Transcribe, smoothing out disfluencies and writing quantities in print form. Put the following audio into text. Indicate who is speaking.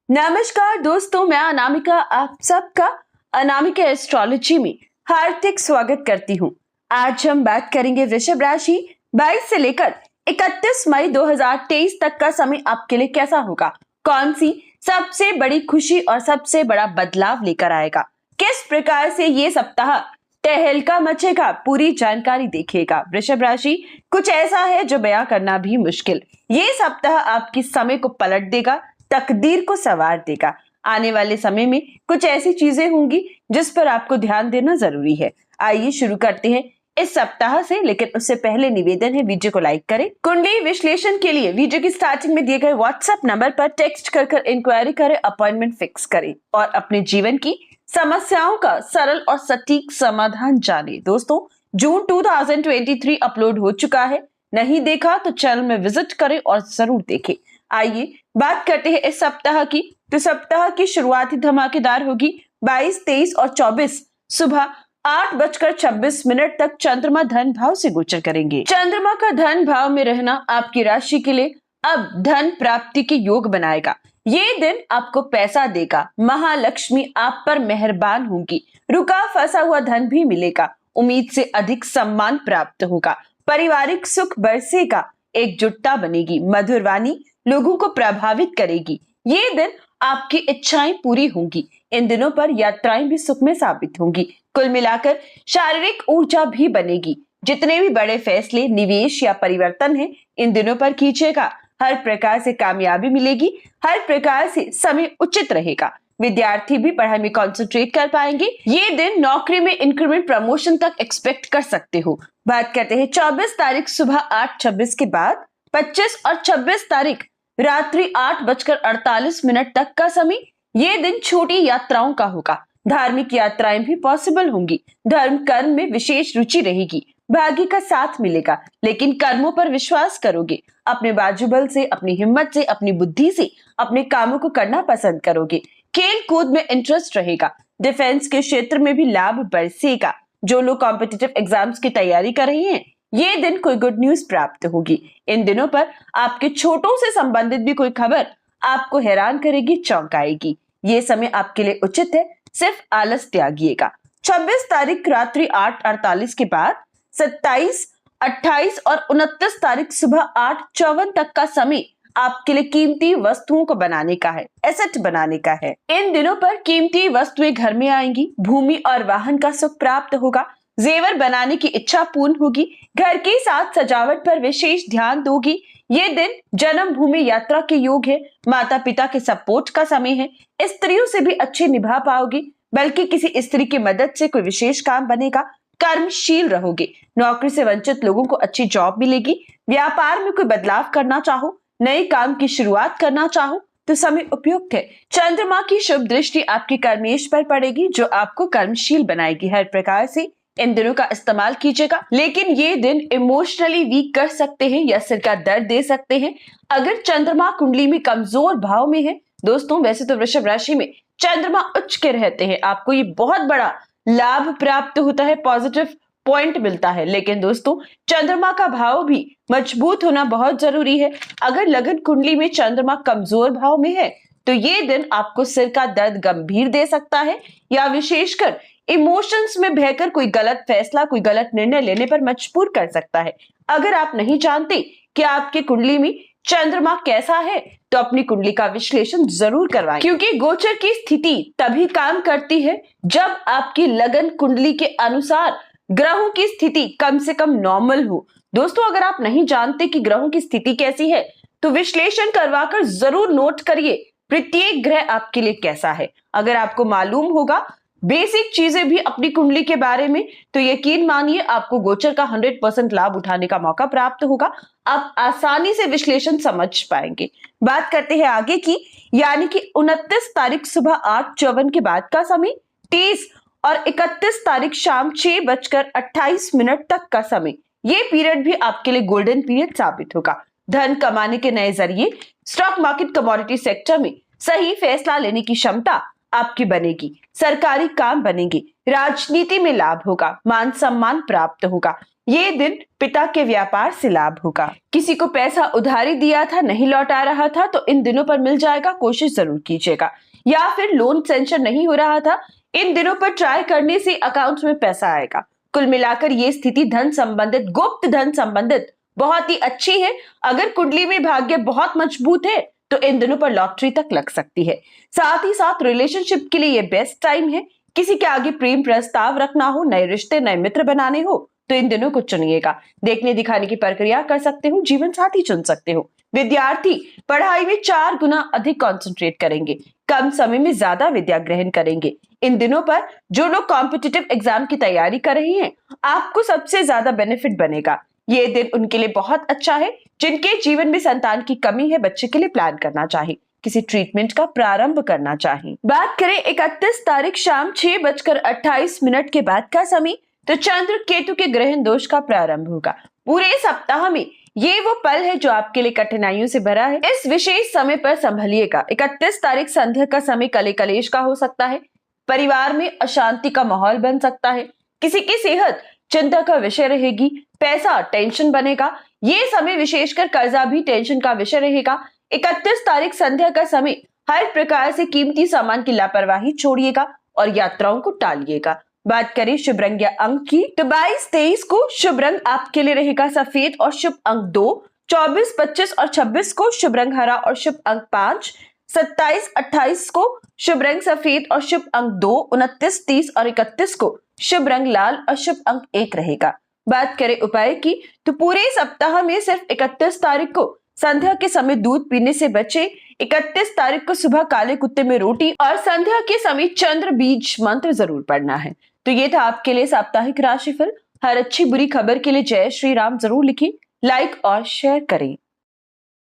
Speaker 1: नमस्कार दोस्तों, मैं अनामिका आप सबका अनामिका एस्ट्रोलॉजी में हार्दिक स्वागत करती हूँ। आज हम बात करेंगे वृषभ राशि 22 से लेकर 31 मई 2023 तक का समय आपके लिए कैसा होगा, कौन सी सबसे बड़ी खुशी और सबसे बड़ा बदलाव लेकर आएगा, किस प्रकार से ये सप्ताह तहलका मचेगा, पूरी जानकारी देखिएगा। वृषभ राशि कुछ ऐसा है जो बयां करना भी मुश्किल। ये सप्ताह आपकी समय को पलट देगा, तकदीर को संवार देगा। आने वाले समय में कुछ ऐसी चीजें होंगी जिस पर आपको ध्यान देना जरूरी है। आइए शुरू करते हैं इस सप्ताह से, लेकिन उससे पहले निवेदन है वीडियो को लाइक करें। कुंडली विश्लेषण के लिए वीडियो की स्टार्टिंग में दिए गए व्हाट्सएप नंबर पर टेक्स्ट कर इंक्वायरी करें, अपॉइंटमेंट फिक्स करें और अपने जीवन की समस्याओं का सरल और सटीक समाधान जाने। दोस्तों, जून 2023 अपलोड हो चुका है, नहीं देखा तो चैनल में विजिट करें और जरूर देखें। आइए बात करते हैं इस सप्ताह की। तो सप्ताह की शुरुआत ही धमाकेदार होगी। 22, 23 और 24 सुबह 8:26 तक चंद्रमा धन भाव से गोचर करेंगे। चंद्रमा का धन भाव में रहना आपकी राशि के लिए अब धन प्राप्ति के योग बनाएगा। ये दिन आपको पैसा देगा, महालक्ष्मी आप पर मेहरबान होंगी, रुका फंसा हुआ धन भी मिलेगा, उम्मीद से अधिक सम्मान प्राप्त होगा, पारिवारिक सुख बरसेगा, एकजुटता बनेगी, मधुर वाणी लोगों को प्रभावित करेगी। ये दिन आपकी इच्छाएं पूरी होंगी। इन दिनों पर यात्राएं भी सुख में साबित होंगी। कुल मिलाकर शारीरिक ऊर्जा भी बनेगी। जितने भी बड़े फैसले, निवेश या परिवर्तन है, इन दिनों पर कीजिएगा। हर प्रकार से कामयाबी मिलेगी, हर प्रकार से समय उचित रहेगा। विद्यार्थी भी पढ़ाई में कंसंट्रेट कर पाएंगे। ये दिन नौकरी में इंक्रीमेंट, प्रमोशन तक एक्सपेक्ट कर सकते हो। बात करते हैं 24 तारीख सुबह 8:26 के बाद 25 और 26 तारीख रात्रि 8:48 तक का समय। ये दिन छोटी यात्राओं का होगा। धार्मिक यात्राएं भी पॉसिबल होंगी। धर्म कर्म में विशेष रुचि रहेगी। भाग्य का साथ मिलेगा, लेकिन कर्मों पर विश्वास करोगे। अपने बाजूबल से, अपनी हिम्मत से, अपनी बुद्धि से अपने कामों को करना पसंद करोगे। खेल कूद में इंटरेस्ट रहेगा। डिफेंस के क्षेत्र में भी लाभ बरसेगा। जो लोग कॉम्पिटिटिव एग्जाम्स की तैयारी कर रहे हैं, ये दिन कोई गुड न्यूज प्राप्त होगी। इन दिनों पर आपके छोटों से संबंधित भी कोई खबर आपको हैरान करेगी, चौंकाएगी। ये समय आपके लिए उचित है, सिर्फ आलस त्यागिएगा। 26 तारीख रात्रि 8:48 के बाद 27, 28 और 29 तारीख सुबह 8:54 तक का समय आपके लिए कीमती वस्तुओं को बनाने का है, एसेट बनाने का है। इन दिनों पर कीमती वस्तुएं घर में आएंगी। भूमि और वाहन का सुख प्राप्त होगा। जेवर बनाने की इच्छा पूर्ण होगी। घर के साथ सजावट पर विशेष ध्यान दोगी। ये दिन जन्म भूमि यात्रा के योग है। माता पिता के सपोर्ट का समय है। स्त्रियों से भी अच्छे निभा पाओगे, बल्कि किसी स्त्री की मदद से कोई विशेष काम बनेगा। कर्मशील रहोगे। नौकरी से वंचित लोगों को अच्छी जॉब मिलेगी। व्यापार में कोई बदलाव करना चाहो, नए काम की शुरुआत करना चाहो तो समय उपयुक्त है। चंद्रमा की शुभ दृष्टि आपके कर्मेश पर पड़ेगी, जो आपको कर्मशील बनाएगी। हर प्रकार से इन दिनों का इस्तेमाल कीजिएगा, लेकिन ये दिन इमोशनली वीक कर सकते हैं या सिर का दर्द दे सकते हैं अगर चंद्रमा कुंडली में कमजोर भाव में है। दोस्तों, वैसे तो वृषभ राशि में चंद्रमा उच्च के रहते हैं, आपको ये बहुत बड़ा लाभ प्राप्त होता है, पॉजिटिव पॉइंट मिलता है। लेकिन दोस्तों, चंद्रमा का भाव भी मजबूत होना बहुत जरूरी है। अगर लगन कुंडली में चंद्रमा कमजोर भाव में है तो ये दिन आपको सिर का दर्द गंभीर दे सकता है या विशेषकर इमोशंस में बहकर कोई गलत फैसला, कोई गलत निर्णय लेने पर मजबूर कर सकता है। अगर आप नहीं जानते कि आपकी कुंडली में चंद्रमा कैसा है तो अपनी कुंडली का विश्लेषण जरूर करवाएं, क्योंकि गोचर की स्थिति तभी काम करती है जब आपकी लगन कुंडली के अनुसार ग्रहों की स्थिति कम से कम नॉर्मल हो। दोस्तों, अगर आप नहीं जानते कि ग्रहों की स्थिति कैसी है तो विश्लेषण करवाकर जरूर नोट करिए प्रत्येक ग्रह आपके लिए कैसा है। अगर आपको मालूम होगा बेसिक चीजें भी अपनी कुंडली के बारे में, तो यकीन मानिए आपको गोचर का 100% लाभ उठाने का मौका प्राप्त होगा। आप आसानी से विश्लेषण समझ पाएंगे। बात करते हैं आगे की, यानी कि 29 तारीख सुबह 8:54 के बाद का समय, 30 और 31 तारीख शाम 6:28 तक का समय। ये पीरियड भी आपके लिए गोल्डन पीरियड साबित होगा। धन कमाने के नए जरिए, स्टॉक मार्केट, कमोडिटी सेक्टर में सही फैसला लेने की क्षमता आपकी बनेगी। सरकारी काम बनेंगे। राजनीति में लाभ होगा। मान सम्मान प्राप्त होगा। ये दिन पिता के व्यापार से लाभ होगा। किसी को पैसा उधारी दिया था, नहीं लौटा रहा था, तो इन दिनों पर मिल जाएगा, कोशिश जरूर कीजिएगा। या फिर लोन सेंक्शन नहीं हो रहा था, इन दिनों पर ट्राई करने से अकाउंट में पैसा आएगा। कुल मिलाकर ये स्थिति धन संबंधित, गुप्त धन संबंधित बहुत ही अच्छी है। अगर कुंडली में भाग्य बहुत मजबूत है तो इन दिनों पर लॉटरी तक लग सकती है। साथ ही साथ रिलेशनशिप के लिए ये बेस्ट टाइम है। किसी के आगे प्रेम प्रस्ताव रखना हो, नए रिश्ते, नए मित्र बनाने हो, तो इन दिनों को चुनिएगा। देखने दिखाने की प्रक्रिया कर सकते हो, जीवन साथी चुन सकते हो। विद्यार्थी पढ़ाई में 4 गुना अधिक कंसंट्रेट करेंगे, कम समय में ज्यादा विद्या ग्रहण करेंगे। इन दिनों पर जो लोग कॉम्पिटिटिव एग्जाम की तैयारी कर रहे हैं, आपको सबसे ज्यादा बेनिफिट बनेगा। ये दिन उनके लिए बहुत अच्छा है जिनके जीवन में संतान की कमी है, बच्चे के लिए प्लान करना चाहिए, किसी ट्रीटमेंट का प्रारंभ करना चाहिए। बात करें 31 तारीख शाम 6:28 के बाद का समय, तो चंद्र केतु के ग्रहण दोष का प्रारंभ होगा। पूरे सप्ताह में ये वो पल है जो आपके लिए कठिनाइयों से भरा है। इस विशेष समय पर संभलिएगा। 31 तारीख संध्या का समय कले कलेश का हो सकता है। परिवार में अशांति का माहौल बन सकता है। किसी की सेहत चिंता का विषय रहेगी। पैसा टेंशन बनेगा। ये समय विशेषकर कर्जा भी टेंशन का विषय रहेगा। 31 तारीख संध्या का समय हर प्रकार से कीमती सामान की लापरवाही छोड़िएगा और यात्राओं को टालिएगा। बात करें शुभ रंग या अंक की, तो 22-23 को शुभ रंग आपके लिए रहेगा सफेद और शुभ अंक 2। 24, 25 और 26 को शुभ रंग हरा और शुभ अंक 5। 27, 28 को शुभ रंग सफेद और शुभ अंक 2। 29, 30 और 31 को शुभ रंग लाल और शुभ अंक 1 रहेगा। बात करें उपाय की, तो पूरे सप्ताह में सिर्फ 31 तारीख को संध्या के समय दूध पीने से बचे। 31 तारीख को सुबह काले कुत्ते में रोटी और संध्या के समय चंद्र बीज मंत्र जरूर पढ़ना है। तो ये था आपके लिए साप्ताहिक राशिफल। हर अच्छी बुरी खबर के लिए जय श्री राम जरूर लिखें, लाइक और शेयर करें।